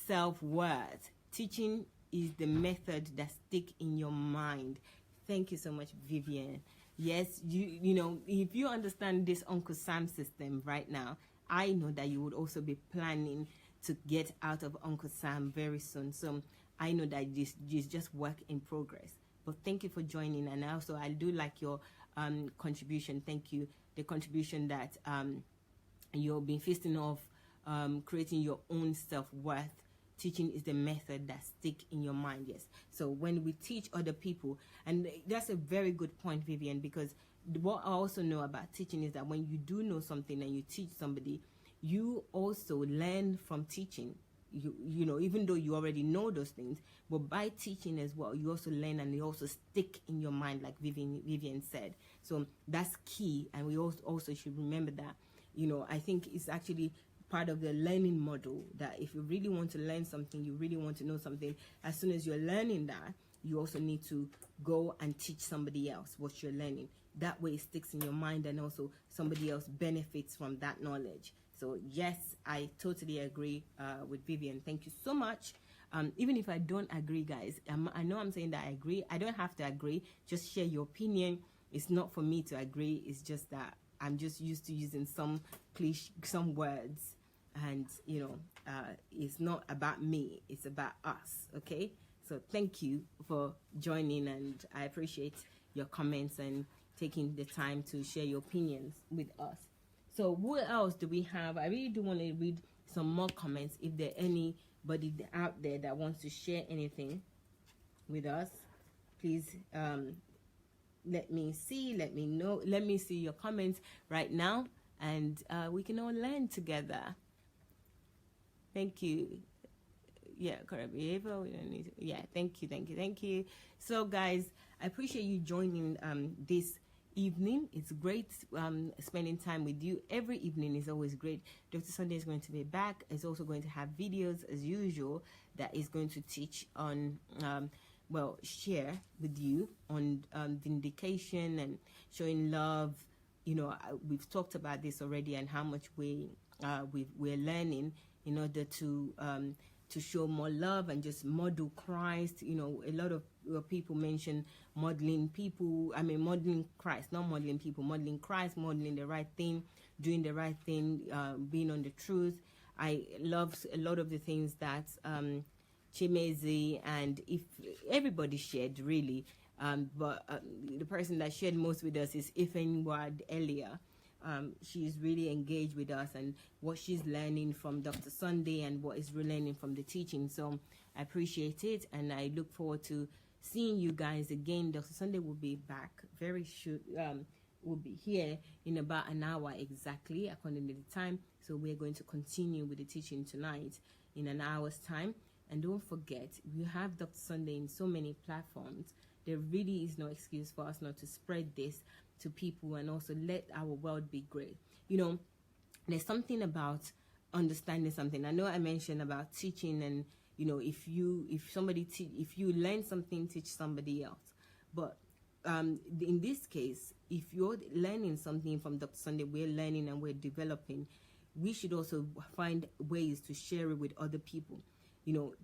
self-worth. Teaching is the method that stick in your mind. Thank you so much, Vivian. Yes, if you understand this Uncle Sam system right now, I know that you would also be planning to get out of Uncle Sam very soon. So I know that this is just work in progress. But thank you for joining, and also I do like your contribution. Thank you. The contribution that you've been feasting off, creating your own self-worth. Teaching is the method that stick in your mind. Yes. So when we teach other people, and that's a very good point, Vivian, because what I also know about teaching is that when you do know something and you teach somebody, you also learn from teaching. Even though you already know those things, but by teaching as well, you also learn, and they also stick in your mind, like Vivian said. So that's key, and we also should remember that. I think it's actually part of the learning model, that if you really want to learn something, you really want to know something, as soon as you're learning that, you also need to go and teach somebody else what you're learning. That way it sticks in your mind, and also somebody else benefits from that knowledge. So yes, I totally agree with Vivian. Thank you so much. Even if I don't agree, guys, I know I'm saying that I agree. I don't have to agree. Just share your opinion. It's not for me to agree. It's just that I'm just used to using some words, and it's not about me. It's about us. Okay. So thank you for joining, and I appreciate your comments and taking the time to share your opinions with us. So what else do we have? I really do want to read some more comments. If there anybody out there that wants to share anything with us, please let me see, let me know, let me see your comments right now, and we can all learn together. Thank you. Yeah, correct behavior. We don't need to, yeah, thank you. So guys, I appreciate you joining this evening. It's great spending time with you. Every evening is always great. Dr. Sunday is going to be back. Is also going to have videos as usual that is going to teach on share with you on vindication and showing love. We've talked about this already, and how much we're learning in order to show more love and just model Christ. A lot of people mention modeling Christ, not modeling people, modeling Christ, modeling the right thing, doing the right thing, being on the truth. I love a lot of the things that Chimezi and if everybody shared, really. But the person that shared most with us is Ifenwad Elia. She's really engaged with us and what she's learning from Dr. Sunday and what is learning from the teaching. So I appreciate it, and I look forward to seeing you guys again. Dr. Sunday will be back very soon. Will be here in about an hour exactly, according to the time. So we're going to continue with the teaching tonight in an hour's time. And don't forget, we have Dr. Sunday in so many platforms. There really is no excuse for us not to spread this to people and also let our world be great. There's something about understanding something. I know I mentioned about teaching, and if you learn something, teach somebody else. But in this case, if you're learning something from Dr. Sunday, we're learning and we're developing, we should also find ways to share it with other people.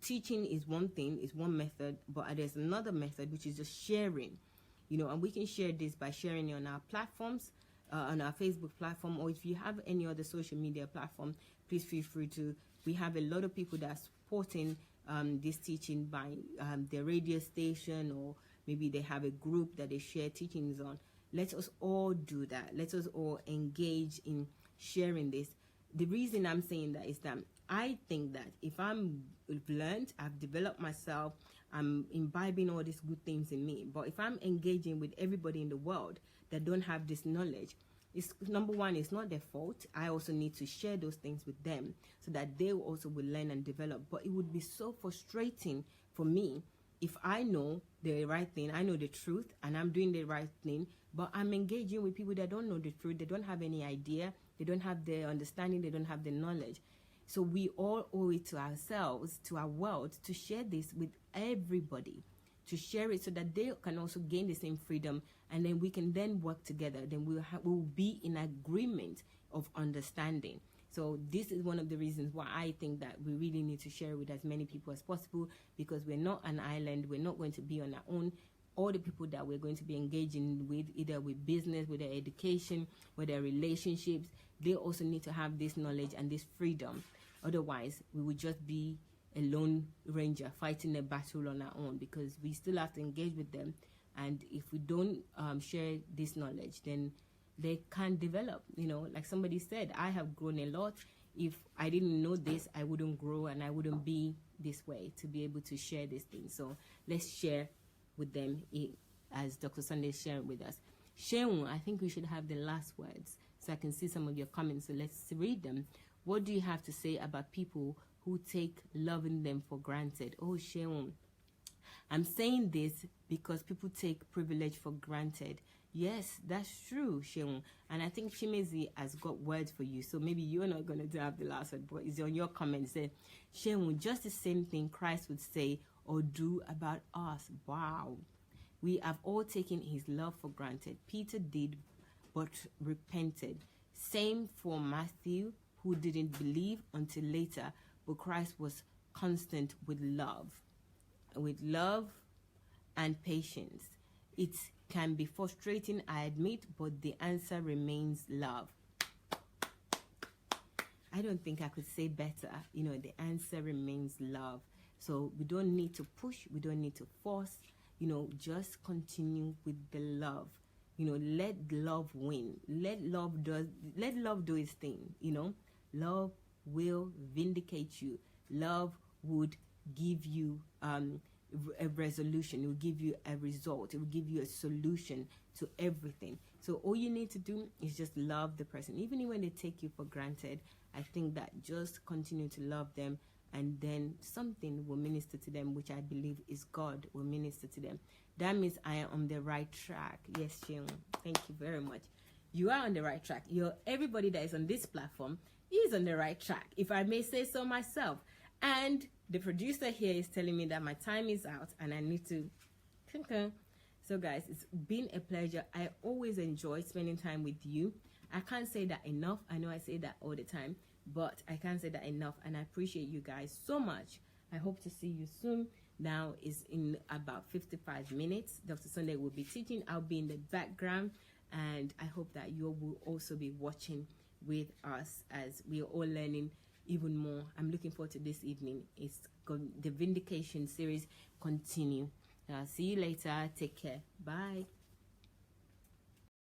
Teaching is one thing, is one method, but there's another method which is just sharing. And we can share this by sharing it on our platforms. on our Facebook platform, or if you have any other social media platform, please feel free to. We have a lot of people that are supporting this teaching by their radio station, or maybe they have a group that they share teachings on. Let us all do that. Let us all engage in sharing this. The reason I'm saying that is that I think that if I'm learned, I've developed myself, I'm imbibing all these good things in me. But if I'm engaging with everybody in the world that don't have this knowledge, it's, number one, it's not their fault. I also need to share those things with them so that they also will learn and develop. But it would be so frustrating for me if I know the right thing, I know the truth, and I'm doing the right thing, but I'm engaging with people that don't know the truth, they don't have any idea, they don't have the understanding, they don't have the knowledge. So we all owe it to ourselves, to our world, to share this with everybody, to share it so that they can also gain the same freedom, and then we can then work together. Then we'll be in agreement of understanding. So this is one of the reasons why I think that we really need to share it with as many people as possible, because we're not an island. We're not going to be on our own. All the people that we're going to be engaging with, either with business, with their education, with their relationships, they also need to have this knowledge and this freedom. Otherwise, we would just be a lone ranger fighting a battle on our own, because we still have to engage with them. And if we don't share this knowledge, then they can't develop. You know, like somebody said, I have grown a lot. If I didn't know this, I wouldn't grow, and I wouldn't be this way to be able to share these things. So let's share with them, as Dr. Sunday is sharing with us. Sheung, I think we should have the last words so I can see some of your comments. So let's read them. What do you have to say about people who take loving them for granted? Oh, Sheung, I'm saying this because people take privilege for granted. Yes, that's true, Sheung. And I think Chimezi has got words for you, so maybe you're not going to have the last word, but it's on your comment. Say, Sheung, just the same thing Christ would say or do about us. Wow. We have all taken his love for granted. Peter did, but repented. Same for Matthew, who didn't believe until later, but Christ was constant with love and patience. It can be frustrating, I admit, but the answer remains love. I don't think I could say better. You know, the answer remains love. So we don't need to push, we don't need to force, you know, just continue with the love. You know, let love win. Let love do its thing, you know. Love will vindicate you. Love would give you a resolution. It will give you a result. It will give you a solution to everything. So all you need to do is just love the person. Even when they take you for granted, I think that just continue to love them, and then something will minister to them, which I believe is God will minister to them. That means I am on the right track. Yes, Sheung, thank you very much. You are on the right track. Everybody that is on this platform is on the right track, if I may say so myself. And the producer here is telling me that my time is out and I need to concur. So guys, it's been a pleasure. I always enjoy spending time with you. I can't say that enough. I know I say that all the time, but I can't say that enough, and I appreciate you guys so much. I hope to see you soon. Now is in about 55 minutes. Dr. Sunday will be teaching. I'll be in the background, and I hope that you will also be watching with us as we are all learning even more. I'm looking forward to this evening. It's the Vindication series continue. See you later. Take care. Bye.